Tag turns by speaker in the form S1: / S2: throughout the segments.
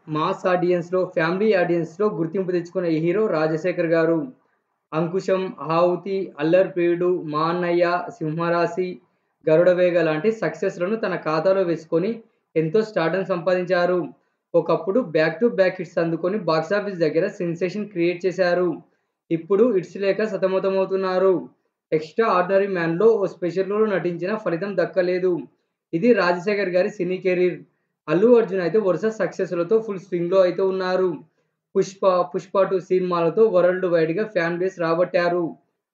S1: Mass ఆడియన్స్‌లో, family ఆడియన్స్‌లో గుర్తింపు తెచ్చుకున్న ఈ హీరో రాజశేఖర్ గారు. 'అంకుశం', 'ఆహుతి', 'అల్లరి ప్రియుడు', 'మా అన్నయ్య', 'సింహరాశి', 'గరుడవేగ' లాంటి సక్సెస్‌లను తన ఖాతాలో వేసుకొని ఎంతో స్టార్డమ్ సంపాదించారు. ఒకప్పుడు బ్యాక్ టు బ్యాక్ హిట్స్ అందుకొని బాక్సాఫీస్ దగ్గర సెన్సేషన్ క్రియేట్ చేశారు. ఇప్పుడు హిట్స్ లేక సతమతమవుతున్నారు. 'ఎక్స్ట్రా ఆర్డినరీ మ్యాన్'లో ఓ స్పెషల్ రోల్‌లో నటించినా ఫలితం దక్కలేదు. ఇది రాజశేఖర్ గారి సినీ కెరీర్. అల్లు అర్జున్ అయితే వరుస సక్సెస్‌లతో ఫుల్ స్వింగ్‌లో అయితే ఉన్నారు. 'పుష్ప 2' సినిమాలతో వరల్డ్ వైడ్‌గా ఫ్యాన్ బేస్ రాబట్టారు.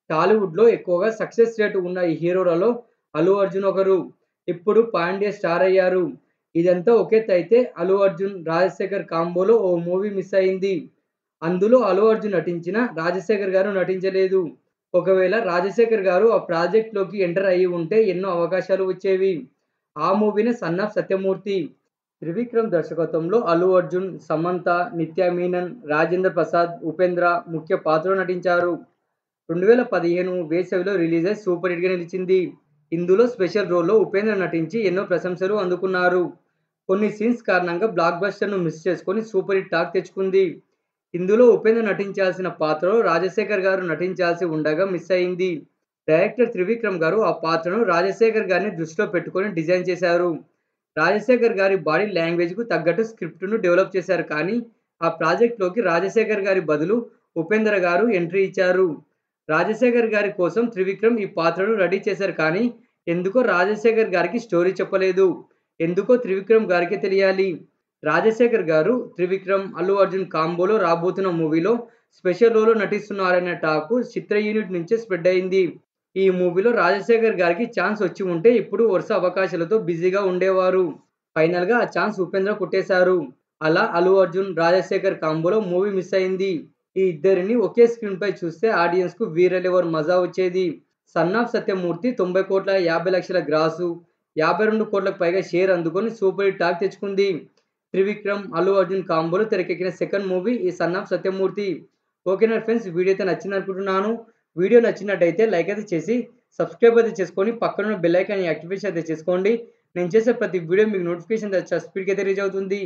S1: టాలీవుడ్‌లో ఎక్కువగా సక్సెస్ రేట్ ఉన్న ఈ హీరోలలో అల్లు అర్జున్ ఒకరు. ఇప్పుడు పాన్ ఇండియా స్టార్ అయ్యారు. ఇదంతా ఒకెత్తయితే అల్లు అర్జున్, రాజశేఖర్ కాంబోలో ఓ మూవీ మిస్ అయింది. అందులో అల్లు అర్జున్ నటించినా రాజశేఖర్ గారు నటించలేదు. ఒకవేళ రాజశేఖర్ గారు ఆ ప్రాజెక్ట్‌లోకి ఎంటర్ అయ్యి ఉంటే ఎన్నో అవకాశాలు వచ్చేవి. ఆ మూవీనే 'సన్ ఆఫ్ సత్యమూర్తి'. త్రివిక్రమ్ దర్శకత్వంలో అల్లు అర్జున్, సమంత, నిత్యా మీనన్, రాజేంద్ర ప్రసాద్, ఉపేంద్ర ముఖ్య పాత్రలో నటించారు. 2015 వేసవిలో రిలీజ్ అయి సూపర్ హిట్‌గా నిలిచింది. ఇందులో స్పెషల్ రోల్‌లో ఉపేంద్ర నటించి ఎన్నో ప్రశంసలు అందుకున్నారు. కొన్ని సీన్స్ కారణంగా బ్లాక్ బస్టర్‌ను మిస్ చేసుకొని సూపర్ హిట్ టాక్ తెచ్చుకుంది. ఇందులో ఉపేంద్ర నటించాల్సిన పాత్రలో రాజశేఖర్ గారు నటించాల్సి ఉండగా మిస్ అయింది. డైరెక్టర్ త్రివిక్రమ్ గారు ఆ పాత్రను రాజశేఖర్ గారిని దృష్టిలో పెట్టుకొని డిజైన్ చేశారు. రాజశేఖర్ గారి బాడీ లాంగ్వేజ్‌కు తగ్గట్టు స్క్రిప్ట్‌ను డెవలప్ చేశారు కానీ, ఆ ప్రాజెక్ట్‌లోకి రాజశేఖర్ గారి బదులు ఉపేంద్ర గారు ఎంట్రీ ఇచ్చారు. రాజశేఖర్ గారి కోసం త్రివిక్రమ్ ఈ పాత్రను రెడీ చేశారు కానీ, ఎందుకో రాజశేఖర్ గారికి స్టోరీ చెప్పలేదు. ఎందుకో త్రివిక్రమ్ గారికే తెలియాలి. రాజశేఖర్ గారు, త్రివిక్రమ్, అల్లు అర్జున్ కాంబోలో రాబోతున్న మూవీలో స్పెషల్ రోల్‌లో నటిస్తున్నారనే టాకు చిత్ర యూనిట్ నుంచే స్ప్రెడ్ అయింది. ఈ మూవీలో రాజశేఖర్ గారికి ఛాన్స్ వచ్చి ఉంటే ఇప్పుడు వరుస అవకాశాలతో బిజీగా ఉండేవారు. ఫైనల్‌గా ఆ ఛాన్స్ ఉపేంద్ర కొట్టేశారు. అలా అల్లు అర్జున్, రాజశేఖర్ కాంబోలో మూవీ మిస్ అయింది. ఈ ఇద్దరిని ఒకే స్క్రీన్‌పై చూస్తే ఆడియన్స్‌కు వేరే లెవెల్ మజా వచ్చేది. 'సన్ ఆఫ్ సత్యమూర్తి' 90,50,00,000 గ్రాసు, 52 కోట్లకు పైగా షేర్ అందుకొని సూపర్ హిట్ టాక్ తెచ్చుకుంది. త్రివిక్రమ్, అల్లు అర్జున్ కాంబోలో తెరకెక్కిన సెకండ్ మూవీ ఈ 'సన్ ఆఫ్ సత్యమూర్తి'. ఓకేనా ఫ్రెండ్స్, వీడియో అయితే నచ్చిందనుకుంటున్నాను. వీడియో నచ్చినట్టయితే లైక్ అయితే చేసి, సబ్స్క్రైబ్ అయితే చేసుకొని, పక్కనున్న బెల్ ఐకాన్ యాక్టివేషన్ అయితే చేసుకోండి. నేను చేసే ప్రతి వీడియో మీకు నోటిఫికేషన్ స్పీడ్‌గా అయితే రీచ్ అవుతుంది.